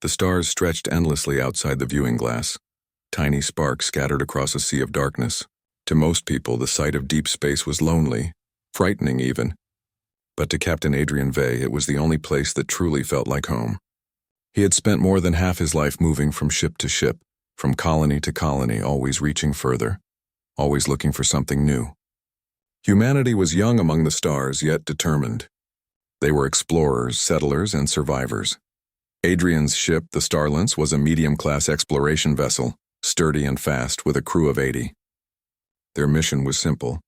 The stars stretched endlessly outside the viewing glass, tiny sparks scattered across a sea of darkness. To most people, the sight of deep space was lonely, frightening even. But to Captain Adrian Vey, it was the only place that truly felt like home. He had spent more than half his life moving from ship to ship, from colony to colony, always reaching further, always looking for something new. Humanity was young among the stars, yet determined. They were explorers, settlers, and survivors. Adrian's ship, the Starlance, was a medium-class exploration vessel, sturdy and fast, with a crew of 80. Their mission was simple: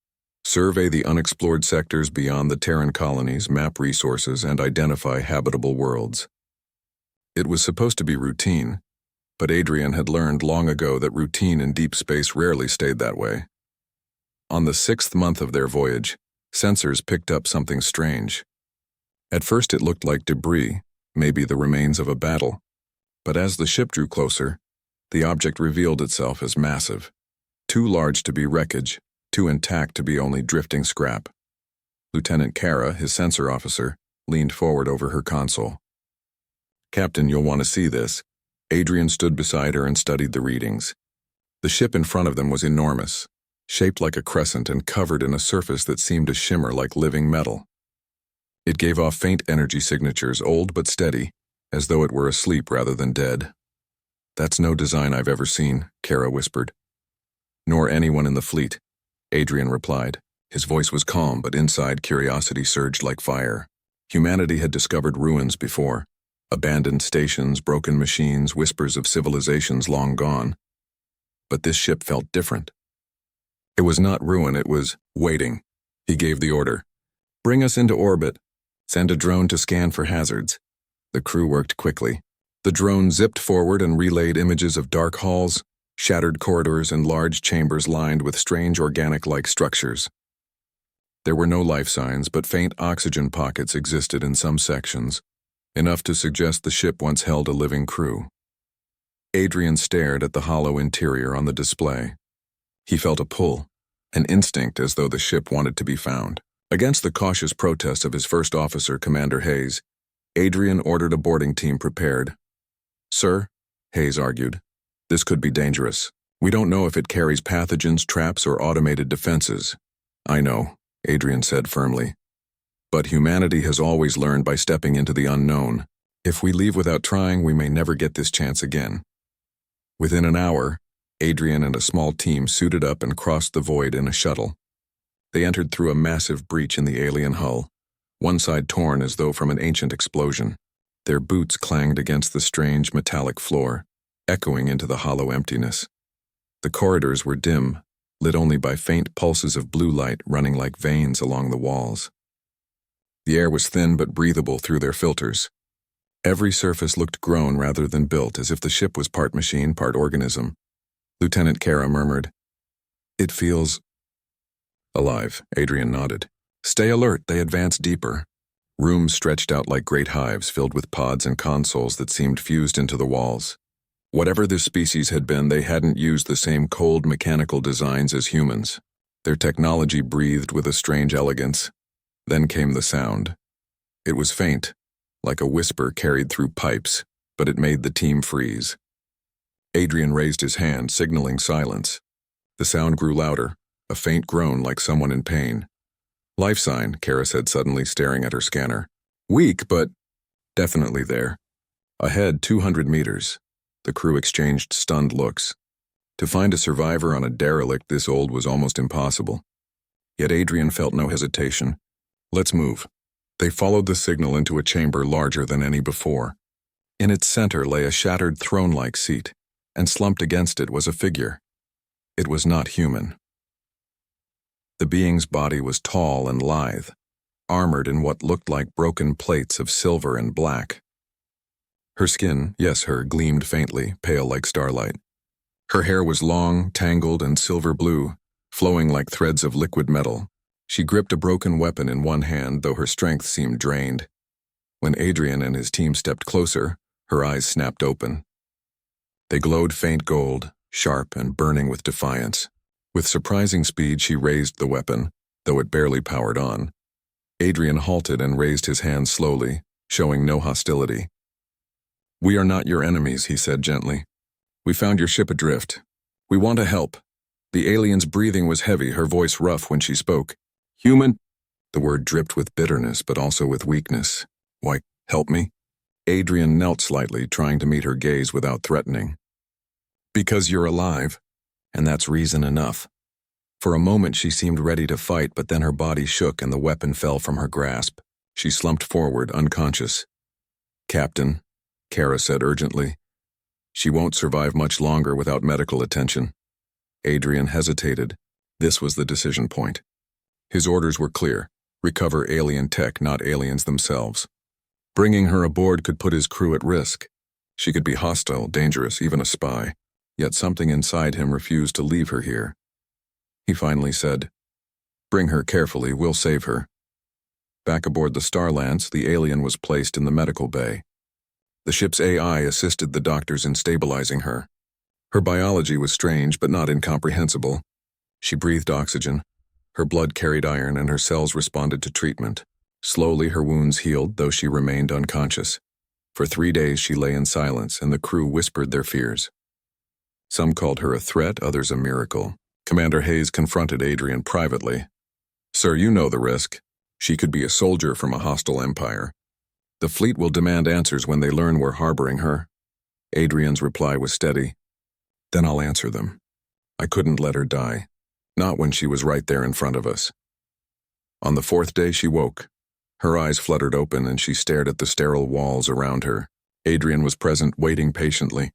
survey the unexplored sectors beyond the Terran colonies, map resources, and identify habitable worlds. It was supposed to be routine, but Adrian had learned long ago that routine in deep space rarely stayed that way. On the 6th month of their voyage, sensors picked up something strange. At first it looked like debris, maybe the remains of a battle, but as the ship drew closer, the object revealed itself as massive, too large to be wreckage, too intact to be only drifting scrap. Lieutenant Kara, his sensor officer, leaned forward over her console. "Captain, you'll want to see this." Adrian stood beside her and studied the readings. The ship in front of them was enormous, shaped like a crescent and covered in a surface that seemed to shimmer like living metal. It gave off faint energy signatures, old but steady, as though it were asleep rather than dead. "That's no design I've ever seen," Kara whispered. "Nor anyone in the fleet," Adrian replied. His voice was calm, but inside curiosity surged like fire. Humanity had discovered ruins before. Abandoned stations, broken machines, whispers of civilizations long gone. But this ship felt different. It was not ruin, it was waiting. He gave the order. "Bring us into orbit. Send a drone to scan for hazards." The crew worked quickly. The drone zipped forward and relayed images of dark halls, shattered corridors, and large chambers lined with strange organic-like structures. There were no life signs, but faint oxygen pockets existed in some sections, enough to suggest the ship once held a living crew. Adrian stared at the hollow interior on the display. He felt a pull, an instinct as though the ship wanted to be found. Against the cautious protest of his first officer, Commander Hayes, Adrian ordered a boarding team prepared. "Sir," Hayes argued, "this could be dangerous. We don't know if it carries pathogens, traps, or automated defenses." "I know," Adrian said firmly. "But humanity has always learned by stepping into the unknown. If we leave without trying, we may never get this chance again." Within an hour, Adrian and a small team suited up and crossed the void in a shuttle. They entered through a massive breach in the alien hull, one side torn as though from an ancient explosion. Their boots clanged against the strange metallic floor, echoing into the hollow emptiness. The corridors were dim, lit only by faint pulses of blue light running like veins along the walls. The air was thin but breathable through their filters. Every surface looked grown rather than built, as if the ship was part machine, part organism. Lieutenant Kara murmured, "It feels alive." Adrian nodded. "Stay alert," they advanced deeper. Rooms stretched out like great hives, filled with pods and consoles that seemed fused into the walls. Whatever this species had been, they hadn't used the same cold mechanical designs as humans. Their technology breathed with a strange elegance. Then came the sound. It was faint, like a whisper carried through pipes, but it made the team freeze. Adrian raised his hand, signaling silence. The sound grew louder, a faint groan like someone in pain. "Life sign," Kara said suddenly, staring at her scanner. "Weak, but definitely there. Ahead 200 meters. The crew exchanged stunned looks. To find a survivor on a derelict this old was almost impossible. Yet Adrian felt no hesitation. "Let's move." They followed the signal into a chamber larger than any before. In its center lay a shattered throne-like seat, and slumped against it was a figure. It was not human. The being's body was tall and lithe, armored in what looked like broken plates of silver and black. Her skin, yes, her gleamed faintly, pale like starlight. Her hair was long, tangled, and silver blue, flowing like threads of liquid metal. She gripped a broken weapon in one hand, though her strength seemed drained. When Adrian and his team stepped closer, her eyes snapped open. They glowed faint gold, sharp and burning with defiance. With surprising speed, she raised the weapon, though it barely powered on. Adrian halted and raised his hand slowly, showing no hostility. "We are not your enemies," he said gently. "We found your ship adrift. We want to help." The alien's breathing was heavy, her voice rough when she spoke. "Human?" The word dripped with bitterness, but also with weakness. "Why, help me?" Adrian knelt slightly, trying to meet her gaze without threatening. "Because you're alive, and that's reason enough." For a moment she seemed ready to fight, but then her body shook and the weapon fell from her grasp. She slumped forward, unconscious. "Captain," Kara said urgently. "She won't survive much longer without medical attention." Adrian hesitated. This was the decision point. His orders were clear: recover alien tech, not aliens themselves. Bringing her aboard could put his crew at risk. She could be hostile, dangerous, even a spy. Yet something inside him refused to leave her here. He finally said, "Bring her carefully, we'll save her." Back aboard the Starlance, the alien was placed in the medical bay. The ship's AI assisted the doctors in stabilizing her. Her biology was strange but not incomprehensible. She breathed oxygen. Her blood carried iron and her cells responded to treatment. Slowly her wounds healed, though she remained unconscious. For 3 days she lay in silence, and the crew whispered their fears. Some called her a threat, others a miracle. Commander Hayes confronted Adrian privately. "Sir, you know the risk. She could be a soldier from a hostile empire. The fleet will demand answers when they learn we're harboring her." Adrian's reply was steady. "Then I'll answer them. I couldn't let her die. Not when she was right there in front of us." On the 4th day she woke. Her eyes fluttered open and she stared at the sterile walls around her. Adrian was present, waiting patiently.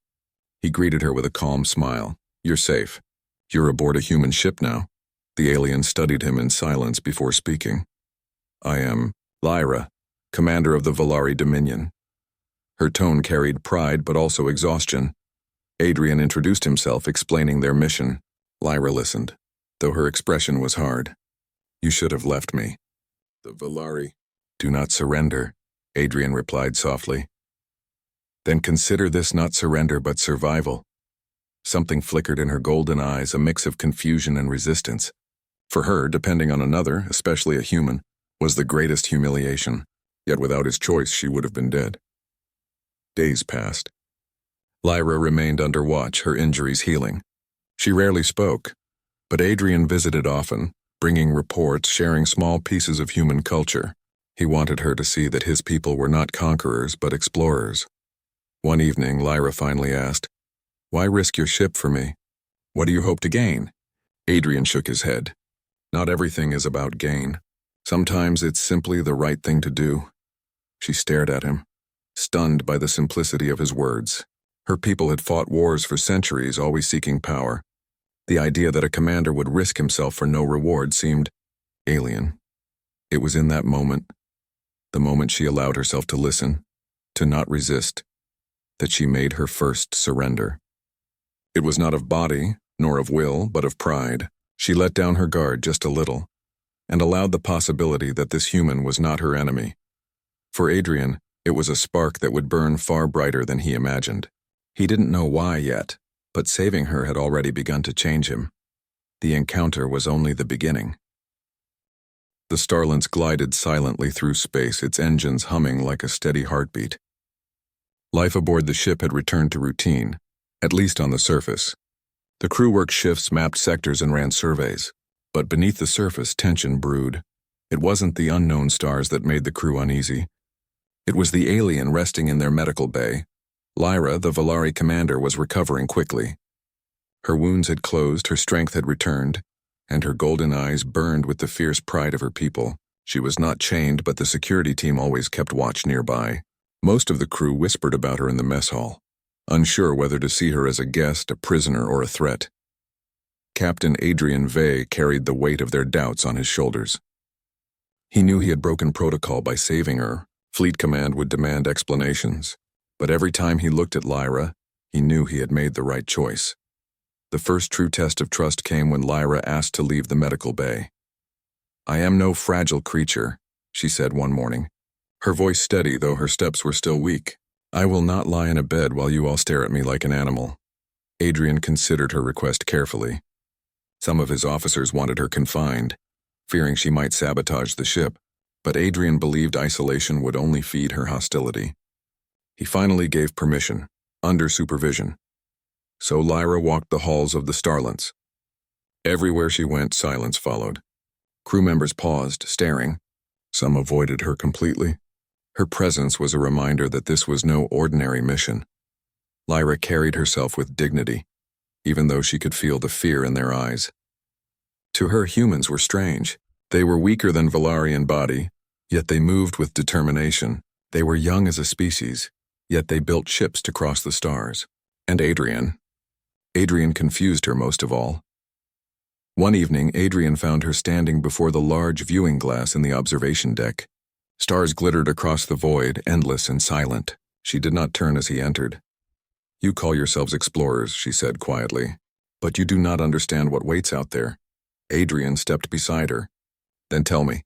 He greeted her with a calm smile. "You're safe. You're aboard a human ship now." The alien studied him in silence before speaking. "I am Lyra, commander of the Volari Dominion." Her tone carried pride but also exhaustion. Adrian introduced himself, explaining their mission. Lyra listened, though her expression was hard. "You should have left me." "The Volari do not surrender," Adrian replied softly. "Then consider this not surrender but survival." Something flickered in her golden eyes, a mix of confusion and resistance. For her, depending on another, especially a human, was the greatest humiliation. Yet without his choice, she would have been dead. Days passed. Lyra remained under watch, her injuries healing. She rarely spoke, but Adrian visited often, bringing reports, sharing small pieces of human culture. He wanted her to see that his people were not conquerors, but explorers. One evening, Lyra finally asked, "Why risk your ship for me? What do you hope to gain?" Adrian shook his head. "Not everything is about gain. Sometimes it's simply the right thing to do." She stared at him, stunned by the simplicity of his words. Her people had fought wars for centuries, always seeking power. The idea that a commander would risk himself for no reward seemed alien. It was in that moment, the moment she allowed herself to listen, to not resist, that she made her first surrender. It was not of body, nor of will, but of pride. She let down her guard just a little, and allowed the possibility that this human was not her enemy. For Adrian, it was a spark that would burn far brighter than he imagined. He didn't know why yet, but saving her had already begun to change him. The encounter was only the beginning. The Starlance glided silently through space, its engines humming like a steady heartbeat. Life aboard the ship had returned to routine, at least on the surface. The crew worked shifts, mapped sectors, and ran surveys. But beneath the surface, tension brewed. It wasn't the unknown stars that made the crew uneasy. It was the alien resting in their medical bay. Lyra, the Volari commander, was recovering quickly. Her wounds had closed, her strength had returned, and her golden eyes burned with the fierce pride of her people. She was not chained, but the security team always kept watch nearby. Most of the crew whispered about her in the mess hall, unsure whether to see her as a guest, a prisoner, or a threat. Captain Adrian Vey carried the weight of their doubts on his shoulders. He knew he had broken protocol by saving her. Fleet Command would demand explanations. But every time he looked at Lyra, he knew he had made the right choice. The first true test of trust came when Lyra asked to leave the medical bay. "I am no fragile creature," she said one morning, her voice steady though her steps were still weak. "I will not lie in a bed while you all stare at me like an animal." Adrian considered her request carefully. Some of his officers wanted her confined, fearing she might sabotage the ship, but Adrian believed isolation would only feed her hostility. He finally gave permission, under supervision. So Lyra walked the halls of the Starlets. Everywhere she went, silence followed. Crew members paused, staring. Some avoided her completely. Her presence was a reminder that this was no ordinary mission. Lyra carried herself with dignity, even though she could feel the fear in their eyes. To her, humans were strange. They were weaker than Valari in body, yet they moved with determination. They were young as a species, yet they built ships to cross the stars. And Adrian confused her most of all. One evening, Adrian found her standing before the large viewing glass in the observation deck. Stars glittered across the void, endless and silent. She did not turn as he entered. "You call yourselves explorers," she said quietly, "but you do not understand what waits out there." Adrian stepped beside her. "Then tell me."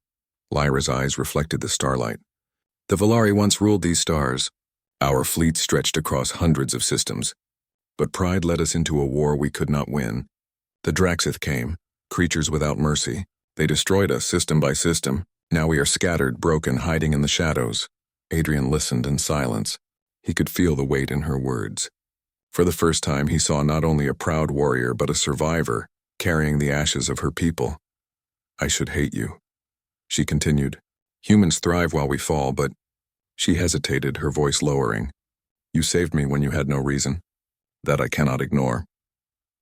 Lyra's eyes reflected the starlight. "The Valari once ruled these stars. Our fleet stretched across hundreds of systems. But pride led us into a war we could not win. The Draxith came, creatures without mercy. They destroyed us system by system. Now we are scattered, broken, hiding in the shadows." Adrian listened in silence. He could feel the weight in her words. For the first time, he saw not only a proud warrior, but a survivor, carrying the ashes of her people. "I should hate you," she continued. "Humans thrive while we fall, but—" She hesitated, her voice lowering. "You saved me when you had no reason. That I cannot ignore."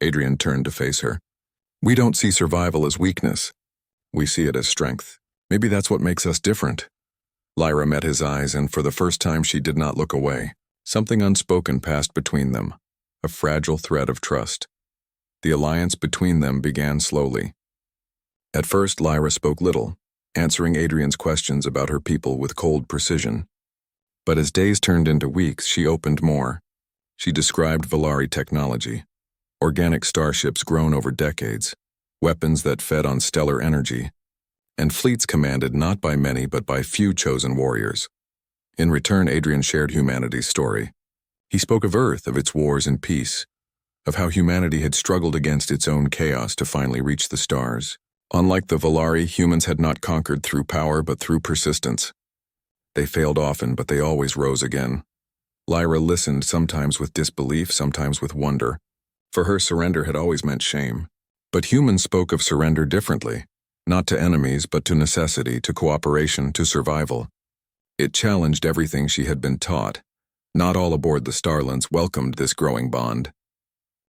Adrian turned to face her. "We don't see survival as weakness. We see it as strength. Maybe that's what makes us different." Lyra met his eyes, and for the first time she did not look away. Something unspoken passed between them, a fragile thread of trust. The alliance between them began slowly. At first, Lyra spoke little, answering Adrian's questions about her people with cold precision. But as days turned into weeks, she opened more. She described Valari technology, organic starships grown over decades, weapons that fed on stellar energy, and fleets commanded not by many but by few chosen warriors. In return, Adrian shared humanity's story. He spoke of Earth, of its wars and peace, of how humanity had struggled against its own chaos to finally reach the stars. Unlike the Valari, humans had not conquered through power but through persistence. They failed often, but they always rose again. Lyra listened, sometimes with disbelief, sometimes with wonder. For her, surrender had always meant shame. But humans spoke of surrender differently, not to enemies, but to necessity, to cooperation, to survival. It challenged everything she had been taught. Not all aboard the Starlets welcomed this growing bond.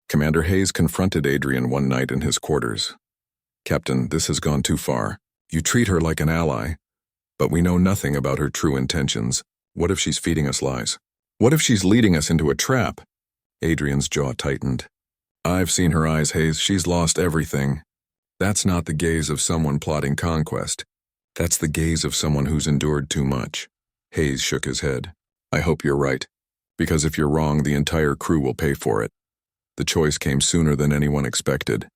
Commander Hayes confronted Adrian one night in his quarters. "Captain, this has gone too far. You treat her like an ally, but we know nothing about her true intentions. What if she's feeding us lies? What if she's leading us into a trap?" Adrian's jaw tightened. "I've seen her eyes, Hayes. She's lost everything. That's not the gaze of someone plotting conquest. That's the gaze of someone who's endured too much." Hayes shook his head. "I hope you're right, because if you're wrong, the entire crew will pay for it." The choice came sooner than anyone expected.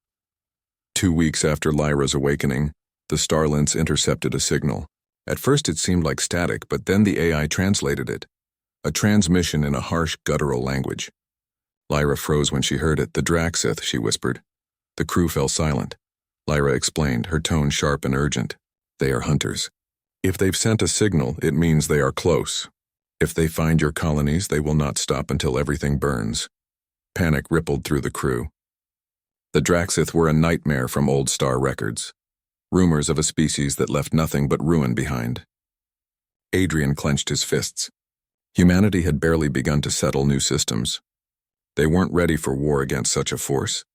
2 weeks after Lyra's awakening, the Starlets intercepted a signal. At first it seemed like static, but then the AI translated it. A transmission in a harsh, guttural language. Lyra froze when she heard it. "The Draxith," she whispered. The crew fell silent. Lyra explained, her tone sharp and urgent. "They are hunters. If they've sent a signal, it means they are close. If they find your colonies, they will not stop until everything burns." Panic rippled through the crew. The Draxith were a nightmare from old star records. Rumors of a species that left nothing but ruin behind. Adrian clenched his fists. Humanity had barely begun to settle new systems. They weren't ready for war against such a force.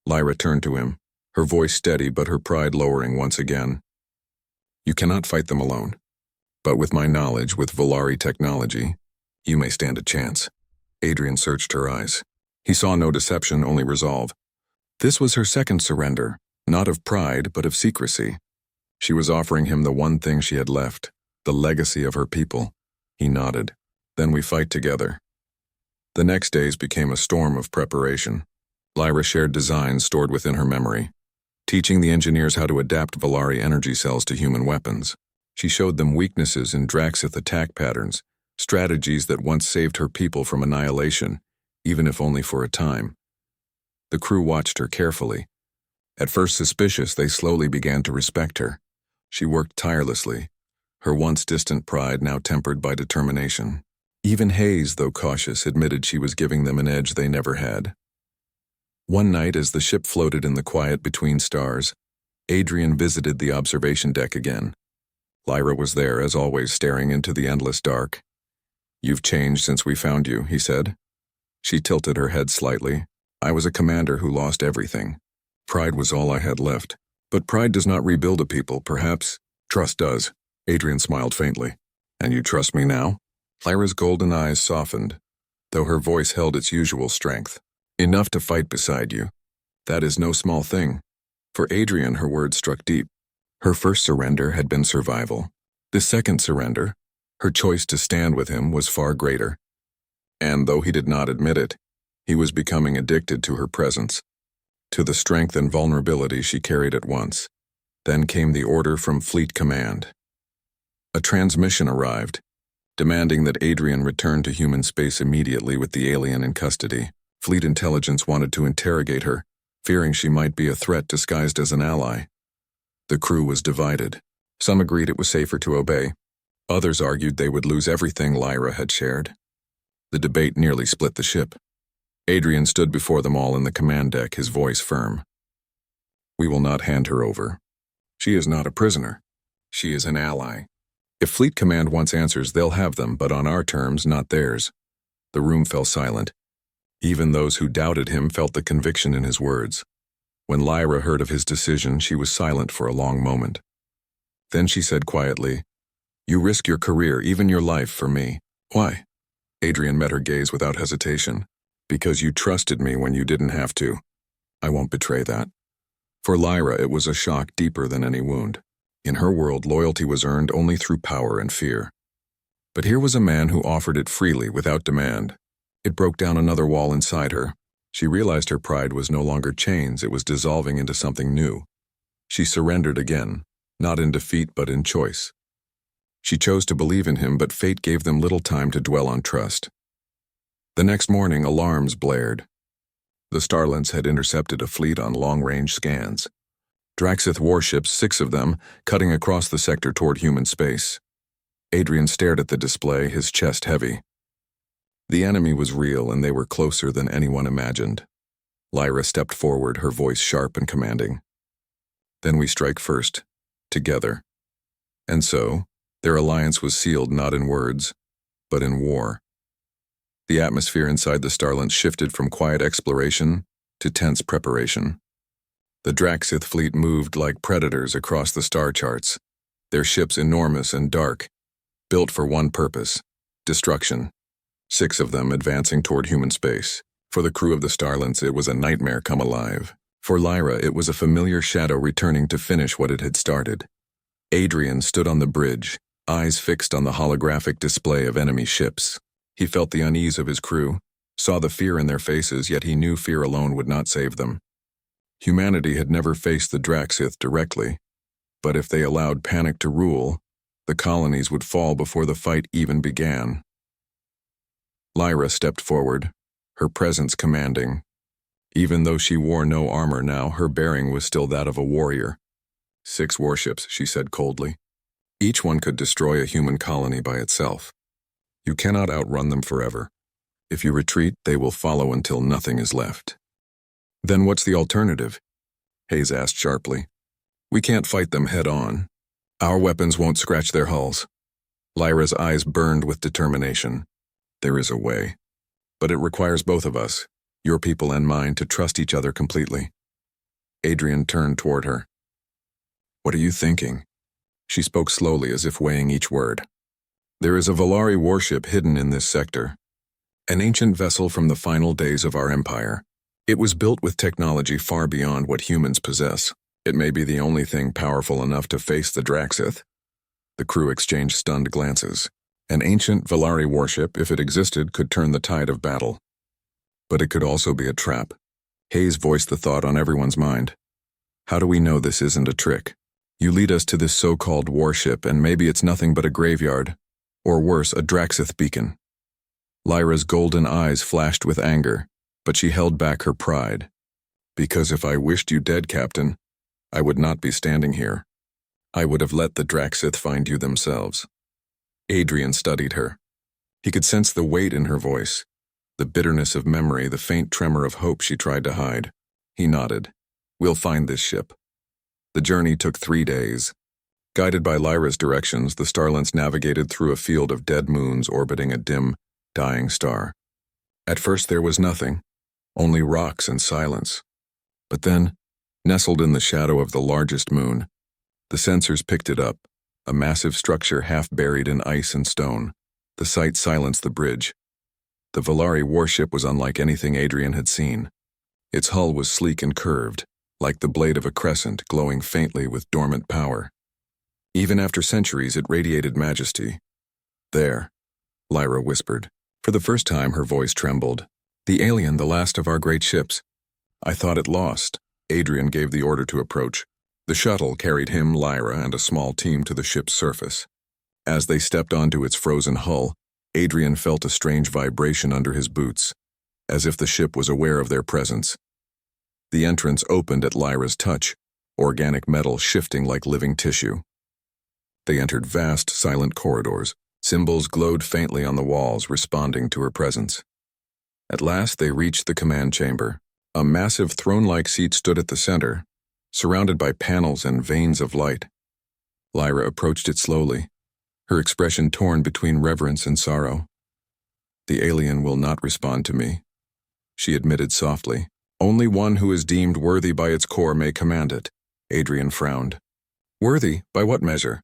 Lyra turned to him, her voice steady but her pride lowering once again. "You cannot fight them alone. But with my knowledge, with Valari technology, you may stand a chance." Adrian searched her eyes. He saw no deception, only resolve. This was her second surrender, not of pride, but of secrecy. She was offering him the one thing she had left, the legacy of her people. He nodded. "Then we fight together." The next days became a storm of preparation. Lyra shared designs stored within her memory, teaching the engineers how to adapt Valari energy cells to human weapons. She showed them weaknesses in Draxith attack patterns, strategies that once saved her people from annihilation, even if only for a time. The crew watched her carefully. At first suspicious, they slowly began to respect her. She worked tirelessly, her once distant pride now tempered by determination. Even Hayes, though cautious, admitted she was giving them an edge they never had. One night, as the ship floated in the quiet between stars, Adrian visited the observation deck again. Lyra was there, as always, staring into the endless dark. "You've changed since we found you," he said. She tilted her head slightly. "I was a commander who lost everything. Pride was all I had left. But pride does not rebuild a people, perhaps. Trust does." Adrian smiled faintly. "And you trust me now?" Lyra's golden eyes softened, though her voice held its usual strength. "Enough to fight beside you. That is no small thing." For Adrian, her words struck deep. Her first surrender had been survival. The second surrender, her choice to stand with him, was far greater. And though he did not admit it, he was becoming addicted to her presence, to the strength and vulnerability she carried at once. Then came the order from Fleet Command. A transmission arrived, demanding that Adrian return to human space immediately with the alien in custody. Fleet intelligence wanted to interrogate her, fearing she might be a threat disguised as an ally. The crew was divided. Some agreed it was safer to obey. Others argued they would lose everything Lyra had shared. The debate nearly split the ship. Adrian stood before them all in the command deck, his voice firm. "We will not hand her over. She is not a prisoner. She is an ally. If Fleet Command wants answers, they'll have them, but on our terms, not theirs." The room fell silent. Even those who doubted him felt the conviction in his words. When Lyra heard of his decision, she was silent for a long moment. Then she said quietly, "You risk your career, even your life, for me. Why?" Adrian met her gaze without hesitation. "Because you trusted me when you didn't have to. I won't betray that." For Lyra, it was a shock deeper than any wound. In her world, loyalty was earned only through power and fear. But here was a man who offered it freely, without demand. It broke down another wall inside her. She realized her pride was no longer chains, it was dissolving into something new. She surrendered again, not in defeat but in choice. She chose to believe in him, but fate gave them little time to dwell on trust. The next morning, alarms blared. The Starlets had intercepted a fleet on long-range scans. Draxith warships, 6 of them, cutting across the sector toward human space. Adrian stared at the display, his chest heavy. The enemy was real, and they were closer than anyone imagined. Lyra stepped forward, her voice sharp and commanding. "Then we strike first, together." And so, their alliance was sealed not in words, but in war. The atmosphere inside the Starlets shifted from quiet exploration to tense preparation. The Draxith fleet moved like predators across the star charts, their ships enormous and dark, built for one purpose: destruction. 6 of them advancing toward human space. For the crew of the Starlets, it was a nightmare come alive. For Lyra, it was a familiar shadow returning to finish what it had started. Adrian stood on the bridge, eyes fixed on the holographic display of enemy ships. He felt the unease of his crew, saw the fear in their faces, yet he knew fear alone would not save them. Humanity had never faced the Draxith directly, but if they allowed panic to rule, the colonies would fall before the fight even began. Lyra stepped forward, her presence commanding. Even though she wore no armor now, her bearing was still that of a warrior. 6 warships, she said coldly. Each one could destroy a human colony by itself. You cannot outrun them forever. If you retreat, they will follow until nothing is left. Then what's the alternative? Hayes asked sharply. We can't fight them head on. Our weapons won't scratch their hulls. Lyra's eyes burned with determination. There is a way. But it requires both of us, your people and mine, to trust each other completely. Adrian turned toward her. What are you thinking? She spoke slowly, as if weighing each word. There is a Volari warship hidden in this sector. An ancient vessel from the final days of our empire. It was built with technology far beyond what humans possess. It may be the only thing powerful enough to face the Draxith. The crew exchanged stunned glances. An ancient Volari warship, if it existed, could turn the tide of battle. But it could also be a trap. Hayes voiced the thought on everyone's mind. How do we know this isn't a trick? You lead us to this so-called warship, and maybe it's nothing but a graveyard. Or worse, a Draxith beacon. Lyra's golden eyes flashed with anger, but she held back her pride. Because if I wished you dead, Captain, I would not be standing here. I would have let the Draxith find you themselves. Adrian studied her. He could sense the weight in her voice, the bitterness of memory, the faint tremor of hope she tried to hide. He nodded. "We'll find this ship." The journey took 3 days. Guided by Lyra's directions, the Starlents navigated through a field of dead moons orbiting a dim, dying star. At first there was nothing, only rocks and silence. But then, nestled in the shadow of the largest moon, the sensors picked it up, a massive structure half buried in ice and stone. The sight silenced the bridge. The Volari warship was unlike anything Adrian had seen. Its hull was sleek and curved, like the blade of a crescent glowing faintly with dormant power. Even after centuries, it radiated majesty. "There," Lyra whispered. For the first time, her voice trembled. "The alien, the last of our great ships. I thought it lost." Adrian gave the order to approach. The shuttle carried him, Lyra, and a small team to the ship's surface. As they stepped onto its frozen hull, Adrian felt a strange vibration under his boots, as if the ship was aware of their presence. The entrance opened at Lyra's touch, organic metal shifting like living tissue. They entered vast, silent corridors. Symbols glowed faintly on the walls, responding to her presence. At last they reached the command chamber. A massive throne-like seat stood at the center, surrounded by panels and veins of light. Lyra approached it slowly, her expression torn between reverence and sorrow. "The alien will not respond to me," she admitted softly. "Only one who is deemed worthy by its core may command it." Adrian frowned. "Worthy? By what measure?"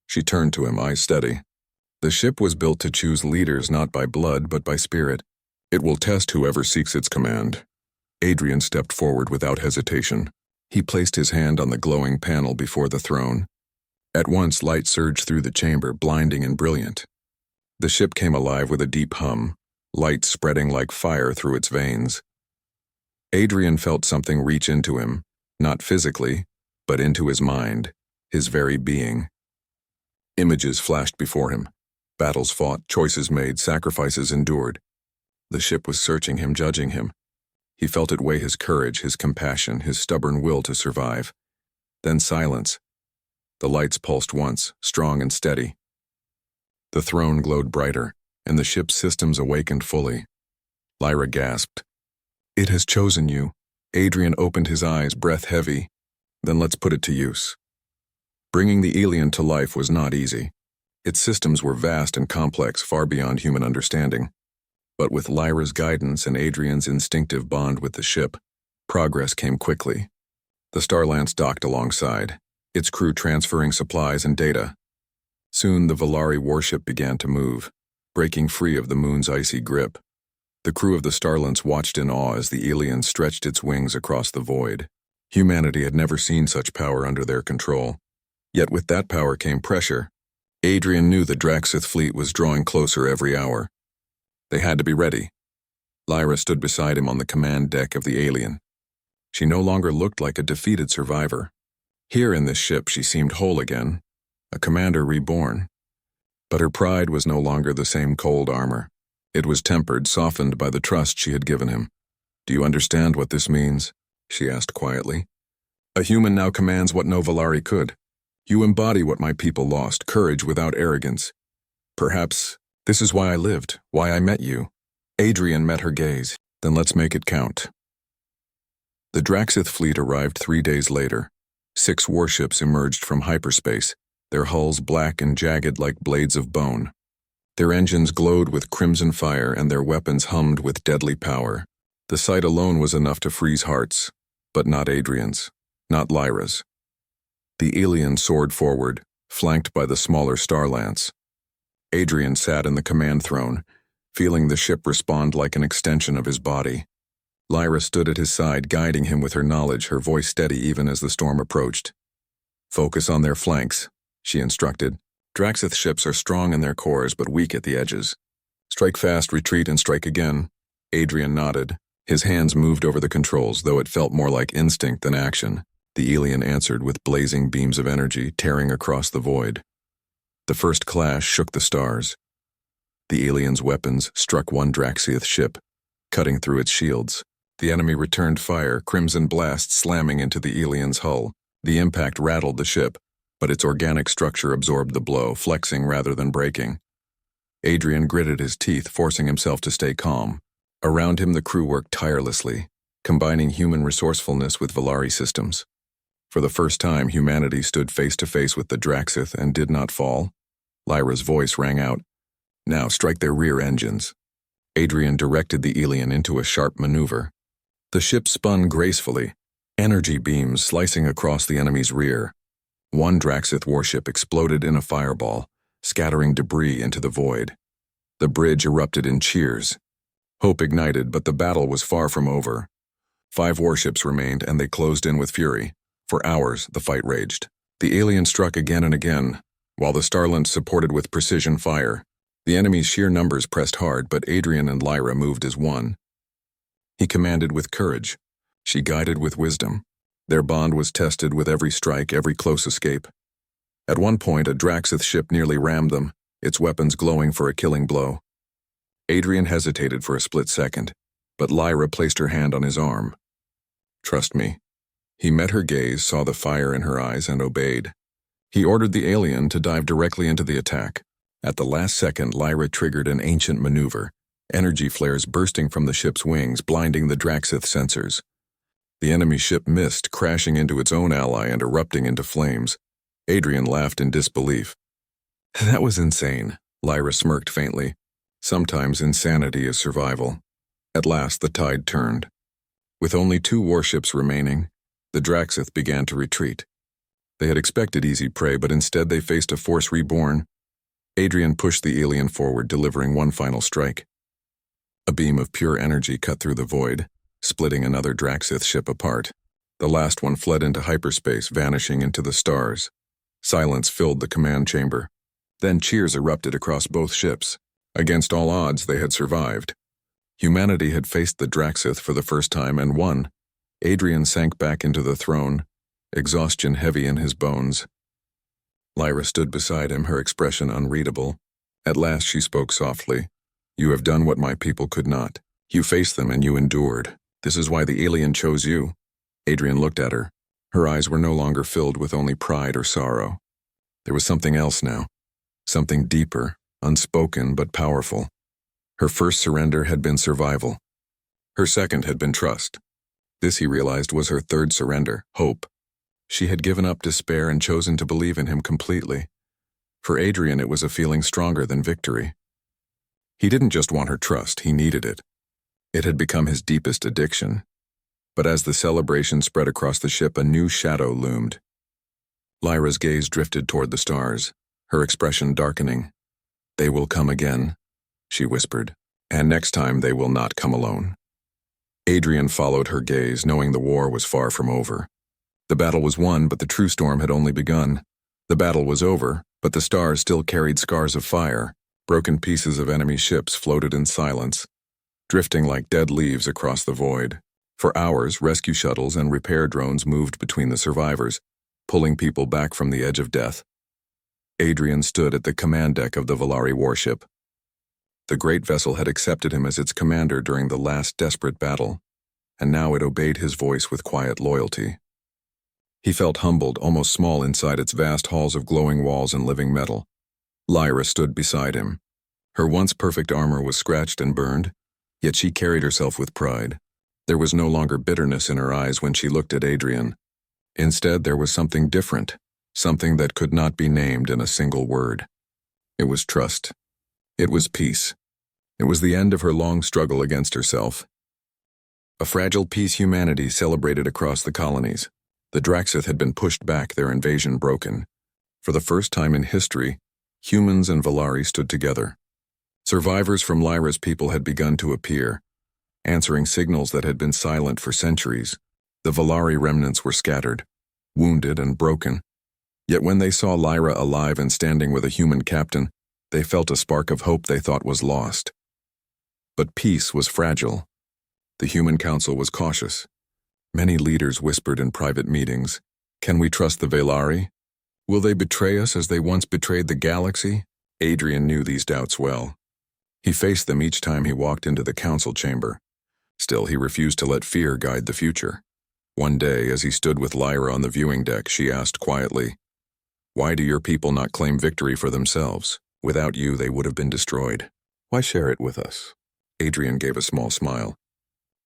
She turned to him, eyes steady. "The ship was built to choose leaders not by blood but by spirit. It will test whoever seeks its command." Adrian stepped forward without hesitation. He placed his hand on the glowing panel before the throne. At once, light surged through the chamber, blinding and brilliant. The ship came alive with a deep hum, light spreading like fire through its veins. Adrian felt something reach into him, not physically, but into his mind, his very being. Images flashed before him. Battles fought, choices made, sacrifices endured. The ship was searching him, judging him. He felt it weigh his courage, his compassion, his stubborn will to survive. Then silence. The lights pulsed once, strong and steady. The throne glowed brighter, and the ship's systems awakened fully. Lyra gasped. "It has chosen you." Adrian opened his eyes, breath heavy. "Then let's put it to use." Bringing the alien to life was not easy. Its systems were vast and complex, far beyond human understanding. But with Lyra's guidance and Adrian's instinctive bond with the ship, progress came quickly. The Starlance docked alongside, its crew transferring supplies and data. Soon the Volari warship began to move, breaking free of the moon's icy grip. The crew of the Starlance watched in awe as the alien stretched its wings across the void. Humanity had never seen such power under their control. Yet with that power came pressure. Adrian knew the Draxith fleet was drawing closer every hour. They had to be ready. Lyra stood beside him on the command deck of the alien. She no longer looked like a defeated survivor. Here in this ship she seemed whole again, a commander reborn. But her pride was no longer the same cold armor. It was tempered, softened by the trust she had given him. "Do you understand what this means?" she asked quietly. "A human now commands what no Volari could. You embody what my people lost, courage without arrogance. Perhaps this is why I lived, why I met you." Adrian met her gaze. "Then let's make it count." The Draxith fleet arrived 3 days later. 6 warships emerged from hyperspace, their hulls black and jagged like blades of bone. Their engines glowed with crimson fire and their weapons hummed with deadly power. The sight alone was enough to freeze hearts, but not Adrian's, not Lyra's. The alien soared forward, flanked by the smaller Starlance. Adrian sat in the command throne, feeling the ship respond like an extension of his body. Lyra stood at his side, guiding him with her knowledge, her voice steady even as the storm approached. "Focus on their flanks," she instructed. "Draxith ships are strong in their cores but weak at the edges. Strike fast, retreat, and strike again." Adrian nodded. His hands moved over the controls, though it felt more like instinct than action. The alien answered with blazing beams of energy, tearing across the void. The first clash shook the stars. The alien's weapons struck one Draxith ship, cutting through its shields. The enemy returned fire, crimson blasts slamming into the alien's hull. The impact rattled the ship, but its organic structure absorbed the blow, flexing rather than breaking. Adrian gritted his teeth, forcing himself to stay calm. Around him, the crew worked tirelessly, combining human resourcefulness with Volari systems. For the first time, humanity stood face to face with the Draxith and did not fall. Lyra's voice rang out, "Now strike their rear engines." Adrian directed the alien into a sharp maneuver. The ship spun gracefully, energy beams slicing across the enemy's rear. One Draxith warship exploded in a fireball, scattering debris into the void. The bridge erupted in cheers. Hope ignited, but the battle was far from over. 5 warships remained, and they closed in with fury. For hours, the fight raged. The alien struck again and again, while the Starlent supported with precision fire. The enemy's sheer numbers pressed hard, but Adrian and Lyra moved as one. He commanded with courage. She guided with wisdom. Their bond was tested with every strike, every close escape. At one point, a Draxith ship nearly rammed them, its weapons glowing for a killing blow. Adrian hesitated for a split second, but Lyra placed her hand on his arm. "Trust me." He met her gaze, saw the fire in her eyes, and obeyed. He ordered the alien to dive directly into the attack. At the last second, Lyra triggered an ancient maneuver, energy flares bursting from the ship's wings, blinding the Draxith sensors. The enemy ship missed, crashing into its own ally and erupting into flames. Adrian laughed in disbelief. "That was insane," Lyra smirked faintly. Sometimes insanity is survival. At last, the tide turned. With only 2 warships remaining, the Draxith began to retreat. They had expected easy prey, but instead they faced a force reborn. Adrian pushed the alien forward, delivering one final strike. A beam of pure energy cut through the void, splitting another Draxith ship apart. The last one fled into hyperspace, vanishing into the stars. Silence filled the command chamber. Then cheers erupted across both ships. Against all odds, they had survived. Humanity had faced the Draxith for the first time and won. Adrian sank back into the throne, exhaustion heavy in his bones. Lyra stood beside him, her expression unreadable. At last she spoke softly. "You have done what my people could not. You faced them and you endured. This is why the alien chose you." Adrian looked at her. Her eyes were no longer filled with only pride or sorrow. There was something else now. Something deeper, unspoken but powerful. Her first surrender had been survival. Her second had been trust. This, he realized, was her third surrender, hope. She had given up despair and chosen to believe in him completely. For Adrian, it was a feeling stronger than victory. He didn't just want her trust, he needed it. It had become his deepest addiction. But as the celebration spread across the ship, a new shadow loomed. Lyra's gaze drifted toward the stars, her expression darkening. "They will come again," she whispered, "and next time they will not come alone." Adrian followed her gaze, knowing the war was far from over. The battle was won, but the true storm had only begun. The battle was over, but the stars still carried scars of fire. Broken pieces of enemy ships floated in silence, drifting like dead leaves across the void. For hours, rescue shuttles and repair drones moved between the survivors, pulling people back from the edge of death. Adrian stood at the command deck of the Volari warship. The great vessel had accepted him as its commander during the last desperate battle, and now it obeyed his voice with quiet loyalty. He felt humbled, almost small inside its vast halls of glowing walls and living metal. Lyra stood beside him. Her once perfect armor was scratched and burned, yet she carried herself with pride. There was no longer bitterness in her eyes when she looked at Adrian. Instead, there was something different, something that could not be named in a single word. It was trust. It was peace. It was the end of her long struggle against herself. A fragile peace humanity celebrated across the colonies. The Draxith had been pushed back, their invasion broken. For the first time in history, humans and Volari stood together. Survivors from Lyra's people had begun to appear, answering signals that had been silent for centuries. The Volari remnants were scattered, wounded and broken. Yet when they saw Lyra alive and standing with a human captain, they felt a spark of hope they thought was lost. But peace was fragile. The human council was cautious. Many leaders whispered in private meetings, "Can we trust the Volari? Will they betray us as they once betrayed the galaxy?" Adrian knew these doubts well. He faced them each time he walked into the council chamber. Still, he refused to let fear guide the future. One day, as he stood with Lyra on the viewing deck, she asked quietly, "Why do your people not claim victory for themselves?" Without you, they would have been destroyed. Why share it with us? Adrian gave a small smile.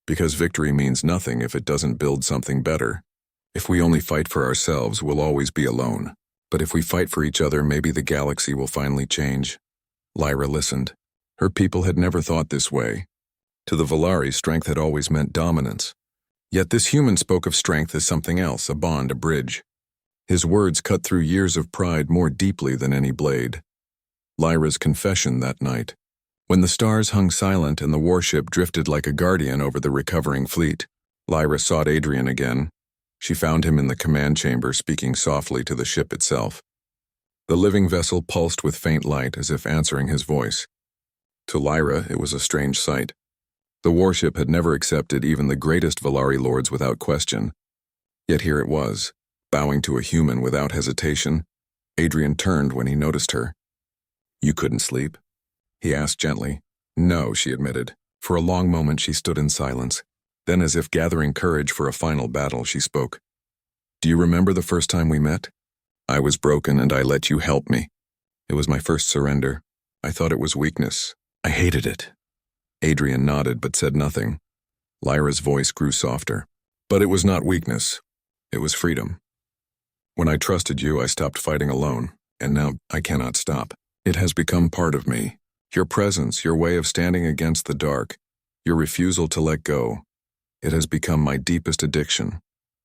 Because victory means nothing if it doesn't build something better. If we only fight for ourselves, we'll always be alone. But if we fight for each other, maybe the galaxy will finally change. Lyra listened. Her people had never thought this way. To the Volari, strength had always meant dominance. Yet this human spoke of strength as something else, a bond, a bridge. His words cut through years of pride more deeply than any blade. Lyra's confession that night. When the stars hung silent and the warship drifted like a guardian over the recovering fleet, Lyra sought Adrian again. She found him in the command chamber speaking softly to the ship itself. The living vessel pulsed with faint light as if answering his voice. To Lyra, it was a strange sight. The warship had never accepted even the greatest Volari lords without question. Yet here it was, bowing to a human without hesitation. Adrian turned when he noticed her. "You couldn't sleep?" he asked gently. "No," she admitted. For a long moment she stood in silence. Then, as if gathering courage for a final battle, she spoke. "Do you remember the first time we met? I was broken and I let you help me. It was my first surrender. I thought it was weakness. I hated it." Adrian nodded but said nothing. Lyra's voice grew softer. "But it was not weakness. It was freedom. When I trusted you, I stopped fighting alone, and now I cannot stop. It has become part of me. Your presence, your way of standing against the dark, your refusal to let go. It has become my deepest addiction."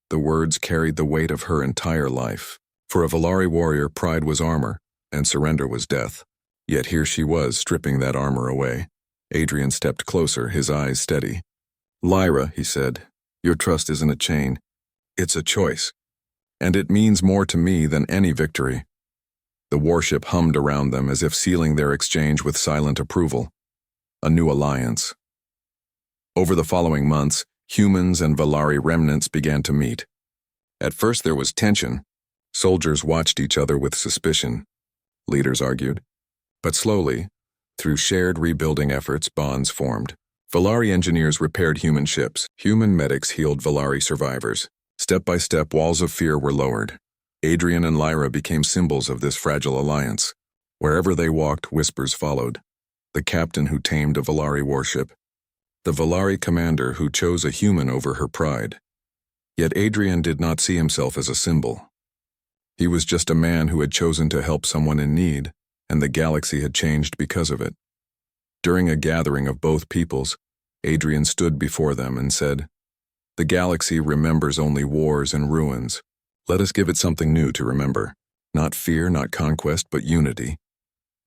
The words carried the weight of her entire life. For a Volari warrior, pride was armor, and surrender was death. Yet here she was, stripping that armor away. Adrian stepped closer, his eyes steady. "Lyra," he said, "your trust isn't a chain. It's a choice. And it means more to me than any victory." The warship hummed around them as if sealing their exchange with silent approval. A new alliance. Over the following months, humans and Volari remnants began to meet. At first there was tension. Soldiers watched each other with suspicion. Leaders argued. But slowly, through shared rebuilding efforts, bonds formed. Volari engineers repaired human ships. Human medics healed Volari survivors. Step by step, walls of fear were lowered. Adrian and Lyra became symbols of this fragile alliance. Wherever they walked, whispers followed. The captain who tamed a Volari warship. The Volari commander who chose a human over her pride. Yet Adrian did not see himself as a symbol. He was just a man who had chosen to help someone in need, and the galaxy had changed because of it. During a gathering of both peoples, Adrian stood before them and said, "The galaxy remembers only wars and ruins. Let us give it something new to remember. Not fear, not conquest, but unity."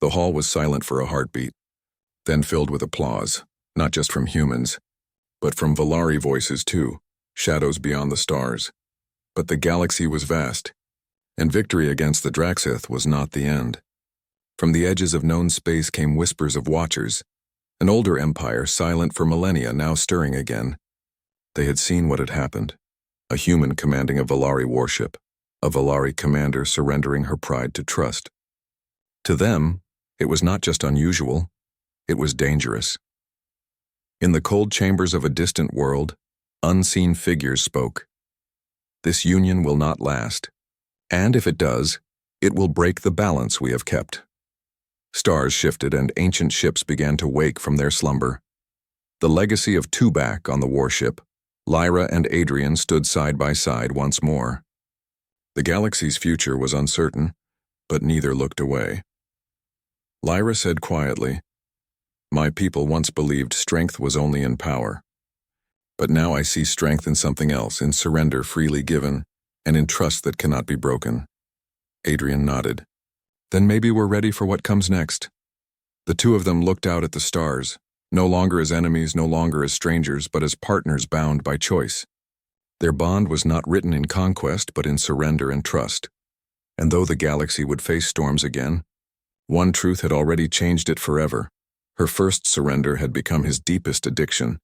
The hall was silent for a heartbeat, then filled with applause, not just from humans, but from Volari voices too, shadows beyond the stars. But the galaxy was vast, and victory against the Draxith was not the end. From the edges of known space came whispers of watchers, an older empire, silent for millennia, now stirring again. They had seen what had happened. A human commanding a Volari warship, a Volari commander surrendering her pride to trust. To them, it was not just unusual, it was dangerous. In the cold chambers of a distant world, unseen figures spoke. This union will not last, and if it does, it will break the balance we have kept. Stars shifted and ancient ships began to wake from their slumber. The legacy of Tubak on the warship, Lyra and Adrian stood side by side once more. The galaxy's future was uncertain, but neither looked away. Lyra said quietly, "My people once believed strength was only in power. But now I see strength in something else, in surrender freely given, and in trust that cannot be broken." Adrian nodded. "Then maybe we're ready for what comes next." The two of them looked out at the stars, no longer as enemies, no longer as strangers, but as partners bound by choice. Their bond was not written in conquest, but in surrender and trust. And though the galaxy would face storms again, one truth had already changed it forever. Her first surrender had become his deepest addiction.